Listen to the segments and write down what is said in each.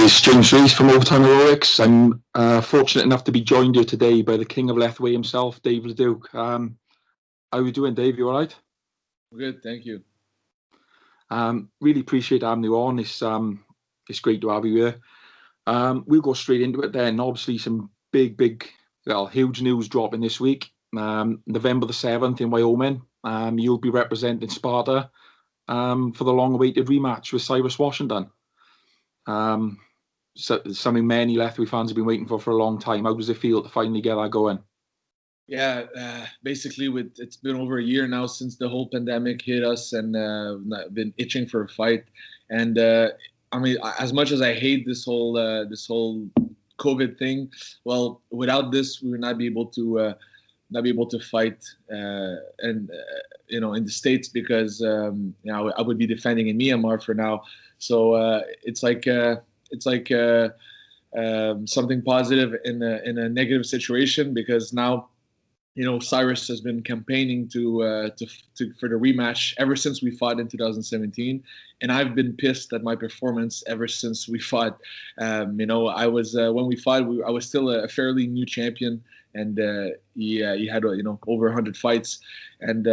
it's James Rees from Overtime Heroics. I'm fortunate enough to be joined here today by the King of Lethwei himself, Dave Leduc. How are you doing, Dave? You all right? Good, thank you. Really appreciate having you on. It's great to have you here. We'll go straight into it then. Obviously, some huge news dropping this week. November the 7th in Wyoming. You'll be representing Sparta for the long-awaited rematch with Cyrus Washington. Something many Lethwei fans have been waiting for a long time. How does it feel to finally get that going? Yeah, basically, it's been over a year now since the whole pandemic hit us, and been itching for a fight. And I mean, as much as I hate this whole COVID thing, well, without this, we would not be able to fight, in the States, because I would be defending in Myanmar for now. So it's like something positive in a negative situation, because now, Cyrus has been campaigning for the rematch ever since we fought in 2017, and I've been pissed at my performance ever since we fought. I was when we fought, I was still a fairly new champion, and he had over 100 fights, and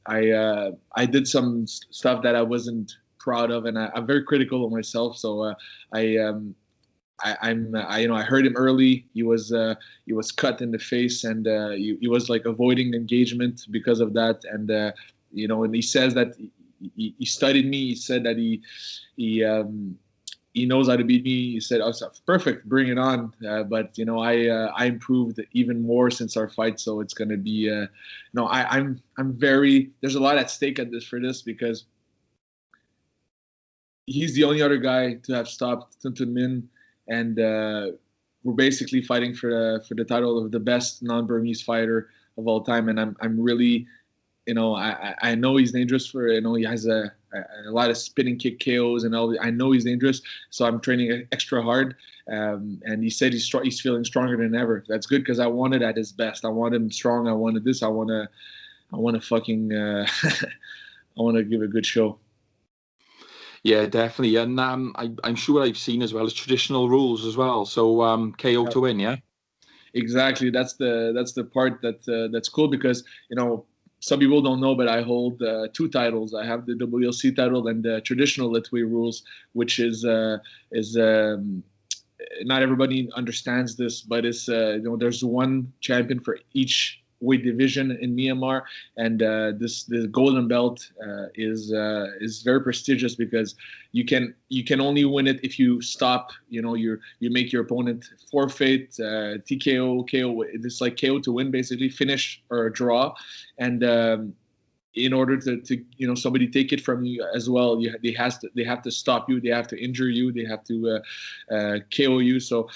I did some stuff that I wasn't proud of, and I'm very critical of myself. So I heard him early. He was cut in the face, and he was like avoiding engagement because of that. And and he says that he studied me. He said that he knows how to beat me. He said, "Oh, perfect, bring it on." But I improved even more since our fight, so it's gonna be I'm very. There's a lot at stake for this, because he's the only other guy to have stopped Tuntun Min. And we're basically fighting for the title of the best non-Burmese fighter of all time. And I'm really, I know he's dangerous he has a lot of spinning kick KOs and all. I know he's dangerous, so I'm training extra hard. And he said he's feeling stronger than ever. That's good, because I wanted at his best. I wanted him strong. I wanted this. I want to fucking I want to give a good show. Yeah, definitely. And I'm sure I've seen as well as traditional rules as well. So KO to win, yeah? Exactly. That's the part that's cool, because some people don't know, but I hold two titles. I have the WLC title and the traditional Lethwei rules, which is not everybody understands this, but it's there's one champion for each weight division in Myanmar, and the golden belt is very prestigious, because you can only win it if you stop. You make your opponent forfeit, TKO, KO. It's like KO to win, basically, finish or draw, and in order to somebody take it from you as well, they have to stop you, they have to injure you, they have to KO you. So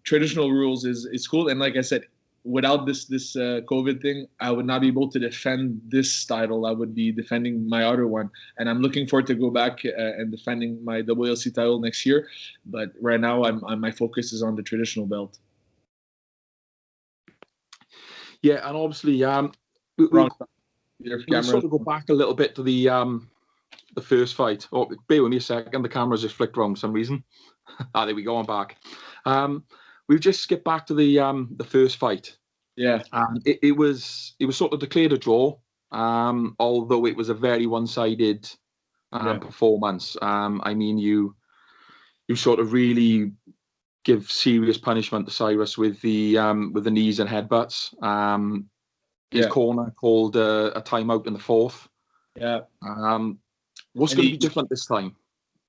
traditional rules is cool, and like I said, without this COVID thing, I would not be able to defend this title. I would be defending my other one, and I'm looking forward to go back and defending my WLC title next year. But right now, my focus is on the traditional belt. Yeah, and obviously, we'll sort of go back a little bit to the first fight. Oh, bear with me a second. The camera's just flicked wrong for some reason. There we go. I'm back. We've just skipped back to the first fight. Yeah. It was sort of declared a draw, although it was a very one-sided performance. I mean, you sort of really give serious punishment to Cyrus with the knees and headbutts. His corner called a timeout in the fourth. Yeah. What's going to be different this time?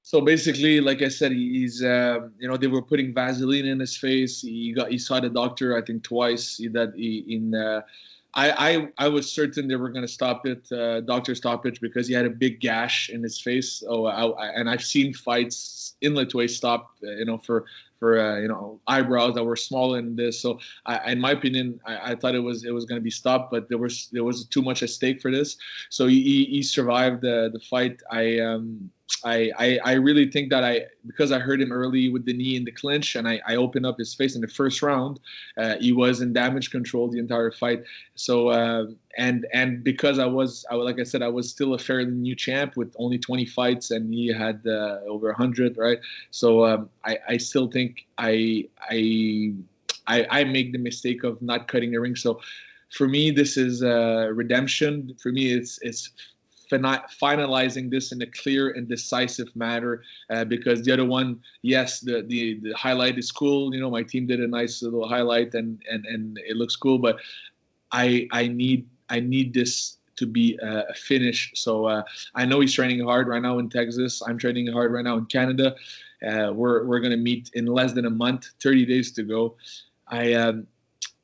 So basically, like I said, he's they were putting Vaseline in his face. He saw the doctor, I think, twice. I was certain they were going to stop it, doctor stoppage, because he had a big gash in his face. And I've seen fights in Lethwei stop, for eyebrows that were smaller than this. So in my opinion, I thought it was going to be stopped, but there was too much at stake for this. So he survived the fight. I really think that because I heard him early with the knee in the clinch, and I opened up his face in the first round, he was in damage control the entire fight. So and because like I said, I was still a fairly new champ with only 20 fights, and he had over 100, right? So I still think I make the mistake of not cutting the ring. So for me, this is redemption. For me, it's finalizing this in a clear and decisive manner, because the other one, yes, the highlight is cool. My team did a nice little highlight, and it looks cool, but I need this to be a finish. So I know he's training hard right now in Texas. I'm training hard right now in Canada. We're gonna meet in less than a month, 30 days to go.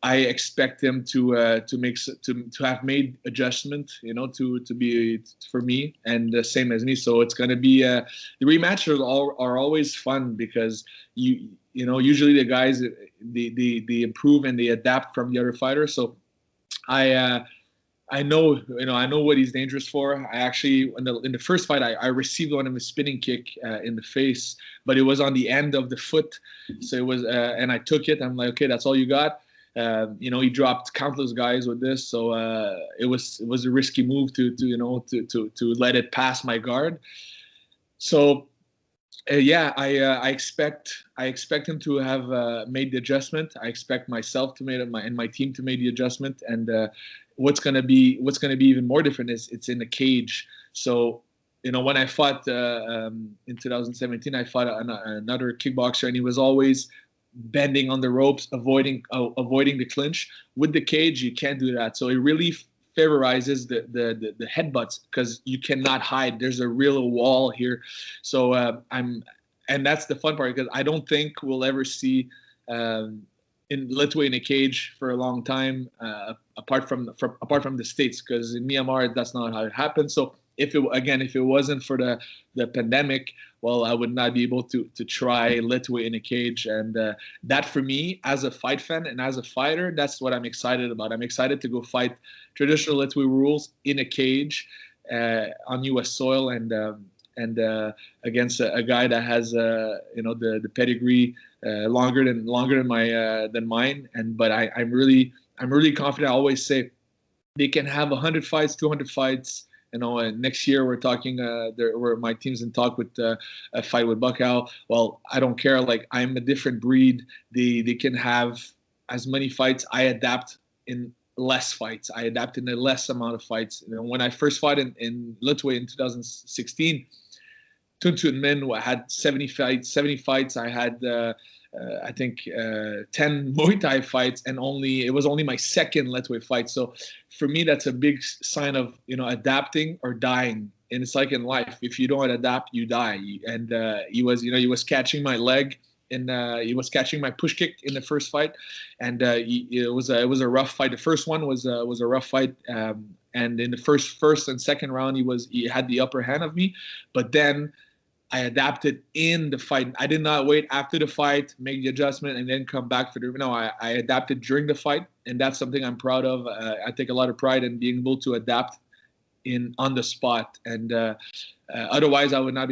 I expect him to have made adjustment, to be for me, and the same as me. So it's going to be the rematches are always fun, because usually the guys they improve and they adapt from the other fighter. So I know what he's dangerous for. I actually in the first fight I received one of his spinning kick in the face, but it was on the end of the foot. So it was and I took it. I'm like, okay, that's all you got. He dropped countless guys with this, so it was a risky move to let it pass my guard. So I expect him to have made the adjustment. I expect myself to make it, and my team to make the adjustment. And what's gonna be even more different is it's in the cage. So when I fought in 2017, I fought another kickboxer, and he was always bending on the ropes, avoiding the clinch. With the cage, you can't do that. So it really favorizes the headbutts, because you cannot hide. There's a real wall here. So and that's the fun part, because I don't think we'll ever see in Lethwei in a cage for a long time, apart from the States, because in Myanmar that's not how it happens. So if it wasn't for the pandemic, well, I would not be able to try Lethwei in a cage. And that, for me, as a fight fan and as a fighter, that's what I'm excited about. I'm excited to go fight traditional Lethwei rules in a cage on U.S. soil, and against a guy that has the pedigree longer than mine. But I'm really confident. I always say they can have 100 fights, 200 fights. And next year we're talking. Where my team's in talk with a fight with Buckow. Well, I don't care. Like, I'm a different breed. They can have as many fights. I adapt in less fights. I adapt in a less amount of fights. When I first fought in Lethwei in 2016, Tun Tun Min had 70 fights. I had I think 10 Muay Thai fights, and it was only my second Lethwei fight. So for me, that's a big sign of adapting or dying. And it's like in life, if you don't adapt, you die. And he was catching my leg, and he was catching my push kick in the first fight, and it was a rough fight. The first one was a rough fight, and in the first and second round, he had the upper hand of me, but then I adapted in the fight. I did not wait after the fight, make the adjustment, and then come back for the. No, I adapted during the fight, and that's something I'm proud of. I take a lot of pride in being able to adapt on the spot. And otherwise, I would not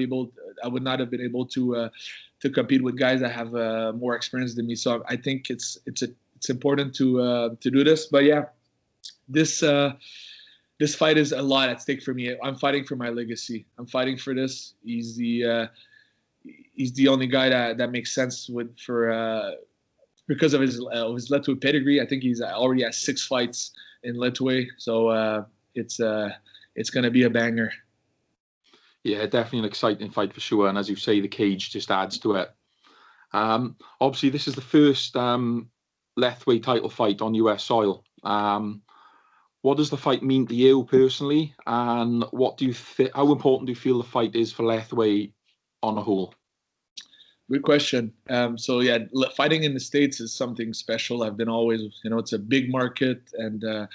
have been able to compete with guys that have more experience than me. So I think it's important to do this. But yeah, this fight is a lot at stake for me. I'm fighting for my legacy. I'm fighting for this. He's the only guy that makes sense because of his Lethwei pedigree. I think he's already has 6 fights in Lethwei, so it's going to be a banger. Yeah, definitely an exciting fight for sure. And as you say, the cage just adds to it. Obviously, this is the first Lethwei title fight on US soil. What does the fight mean to you personally, and how important do you feel the fight is for Lethwei on a whole? Good question. So yeah, fighting in the States is something special. I've been always, it's a big market, and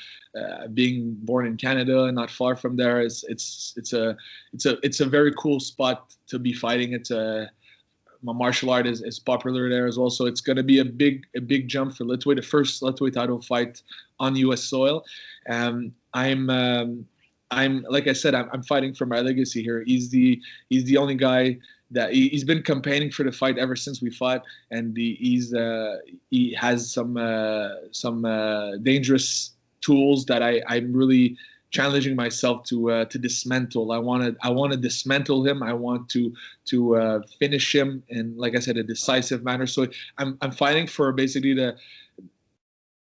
being born in Canada, not far from there, it's a very cool spot to be fighting. It's my martial art is popular there as well. So it's going to be a big jump for Lethwei, the first Lethwei title fight on U.S. soil. I'm like I said, I'm fighting for my legacy here. He's the only guy that he's been campaigning for the fight ever since we fought, and he has some dangerous tools that I'm really challenging myself to dismantle. I want to dismantle him. I want to finish him in, like I said, a decisive manner. So I'm fighting for basically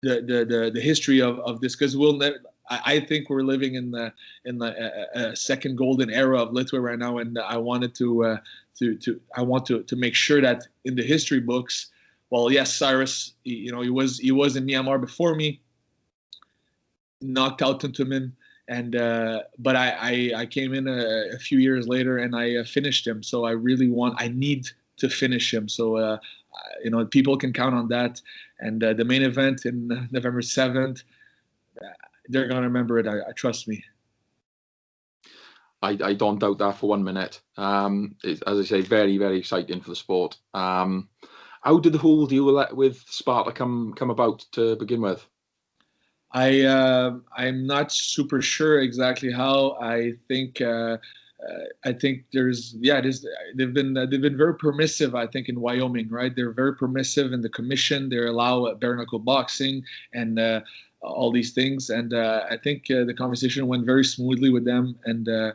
the history of this, because we'll never. I think we're living in the second golden era of Lethwei right now, and I wanted to make sure that in the history books, well, yes, Cyrus, he was in Myanmar before me, knocked out Tuntumin, and but I came in a few years later and I finished him. So I need to finish him. So people can count on that. And the main event in November 7th. They're going to remember it. I trust me. I don't doubt that for 1 minute. As I say, very, very exciting for the sport. How did the whole deal with Sparta come about to begin with? I'm not super sure exactly how. I think they've been very permissive. I think in Wyoming, right? They're very permissive in the commission. They allow bare knuckle boxing and all these things, and I think the conversation went very smoothly with them, and they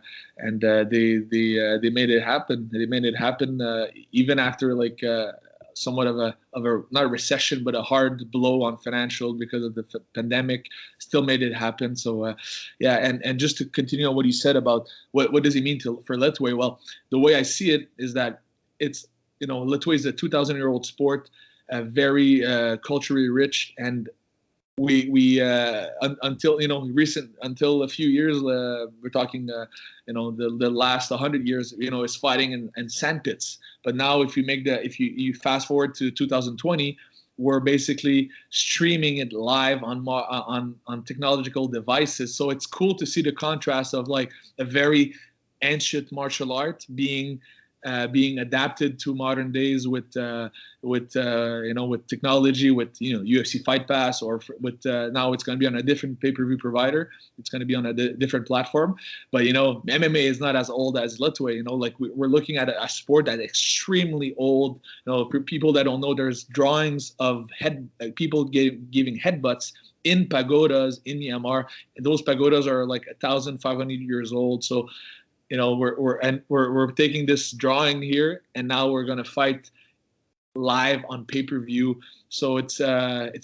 made it happen. They made it happen even after somewhat of a not a recession, but a hard blow on financial because of the pandemic. Still made it happen. So and just to continue on what you said about what does it mean for Lethwei? Well, the way I see it is that it's Lethwei is a 2,000-year-old sport, very culturally rich, and we until a few years, we're talking the last 100 years, is fighting in sand pits. But now if you fast forward to 2020, we're basically streaming it live on technological devices. So it's cool to see the contrast of like a very ancient martial art being adapted to modern days with technology, with UFC Fight Pass, or with now it's going to be on a different pay-per-view provider. It's going to be on a different platform. But MMA is not as old as Lethwei. We're looking at a sport that's extremely old. For people that don't know, there's drawings of people giving headbutts in pagodas in Myanmar, and those pagodas are like 1,500 years old. So we're taking this drawing here, and now we're gonna fight live on pay-per-view. So it's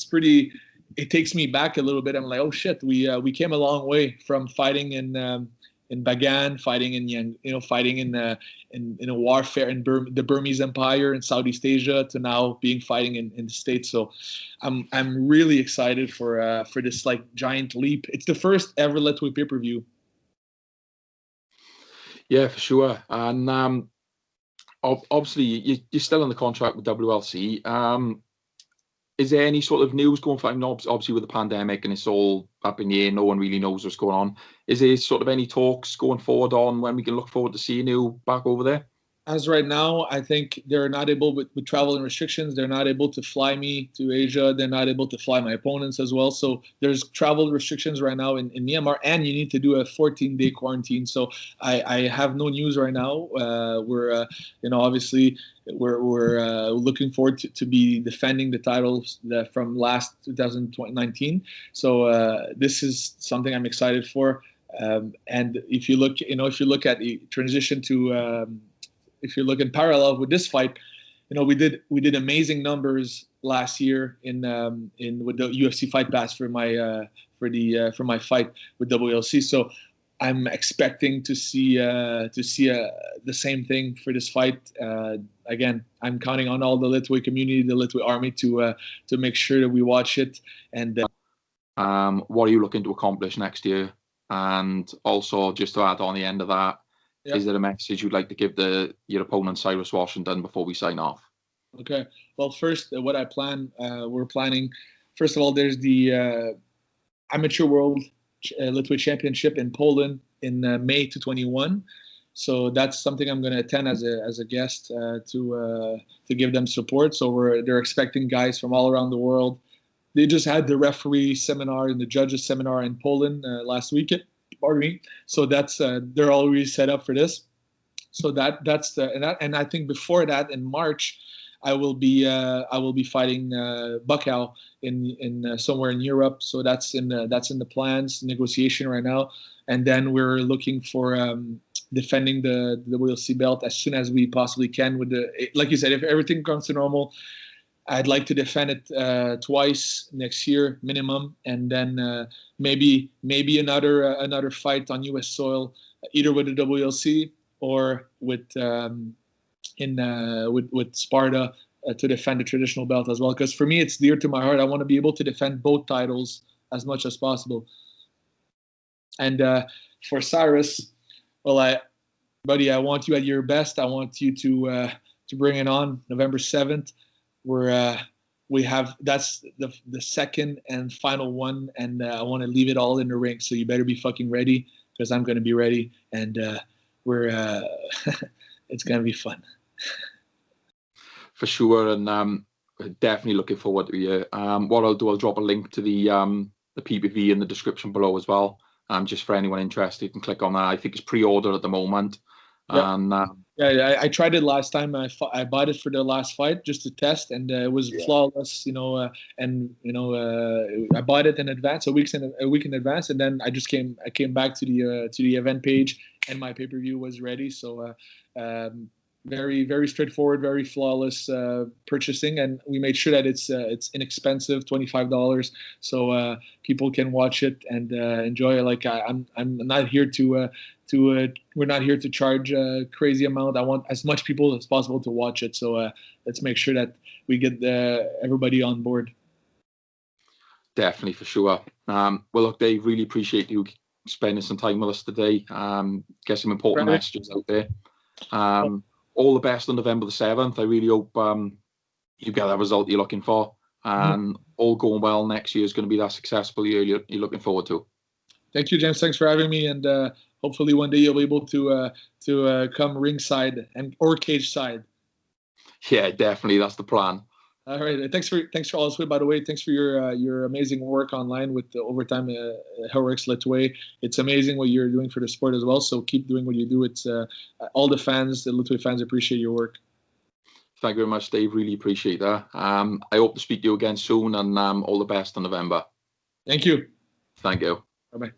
pretty. It takes me back a little bit. I'm like, oh shit, we came a long way from fighting in Bagan, fighting fighting in a warfare in the Burmese Empire in Southeast Asia, to now fighting in the States. So I'm really excited for this giant leap. It's the first ever Lethwei pay-per-view. Yeah, for sure. And obviously, you're still on the contract with WLC. Is there any sort of news going forward? Obviously, with the pandemic and it's all up in the air, no one really knows what's going on. Is there sort of any talks going forward on when we can look forward to seeing you back over there? As right now, I think they're not able, with travel and restrictions, they're not able to fly me to Asia. They're not able to fly my opponents as well. So there's travel restrictions right now in Myanmar, and you need to do a 14-day quarantine. So I have no news right now. We're obviously we're looking forward to be defending the titles from last 2019. So this is something I'm excited for. And if you look at the transition to if you look in parallel with this fight, we did amazing numbers last year in with the UFC Fight Pass for my fight with WLC. So I'm expecting to see the same thing for this fight. Again, I'm counting on all the Lethwei community, the Lethwei army, to make sure that we watch it. And what are you looking to accomplish next year? And also, just to add on the end of that, is there a message you'd like to give your opponent, Cyrus Washington, before we sign off? Okay. Well, first, what I plan, we're planning, first of all, there's the Amateur World Lethwei Championship in Poland in May 2021. So that's something I'm going to attend as a guest to give them support. So they're expecting guys from all around the world. They just had the referee seminar and the judges seminar in Poland last weekend. Pardon me. So that's they're already set up for this. So that's the and I think before that in March, I will be fighting Buckow in somewhere in Europe. So that's in the plans negotiation right now, and then we're looking for defending the WLC belt as soon as we possibly can. With like you said, if everything comes to normal, I'd like to defend it twice next year minimum, and then maybe another fight on U.S. soil, either with the WLC or with Sparta to defend the traditional belt as well. Because for me, it's dear to my heart. I want to be able to defend both titles as much as possible. And for Cyrus, well, buddy, I want you at your best. I want you to bring it on November 7th. That's the second and final one, and I want to leave it all in the ring. So you better be fucking ready, because I'm going to be ready, and it's going to be fun. For sure, and definitely looking forward to it. What I'll do, I'll drop a link to the PPV in the description below as well. Just for anyone interested, you can click on that. I think it's pre-order at the moment. Yep. And yeah, I tried it last time. I bought it for the last fight just to test, and it was flawless. I bought it in advance, a week in advance, and then I came back to the event page, and my pay-per-view was ready. So very, very straightforward, very flawless purchasing, and we made sure that it's inexpensive, $25, so people can watch it and enjoy it. Like I'm not here to we're not here to charge a crazy amount. I want as much people as possible to watch it, so let's make sure that we get everybody on board. Definitely, for sure. Well, look, Dave, really appreciate you spending some time with us today. Get some important messages out there. All the best on November the 7th. I really hope you get that result you're looking for, and all going well next year is going to be that successful year you're looking forward to. Thank you, James. Thanks for having me, and hopefully one day you'll be able to come ringside or cage side. Yeah, definitely. That's the plan. All right. Thanks for all this. By the way, thanks for your amazing work online with the Overtime Heroics Lethwei. It's amazing what you're doing for the sport as well. So keep doing what you do. It's all the Lethwei fans appreciate your work. Thank you very much, Dave. Really appreciate that. I hope to speak to you again soon, and all the best in November. Thank you. Thank you. Bye-bye.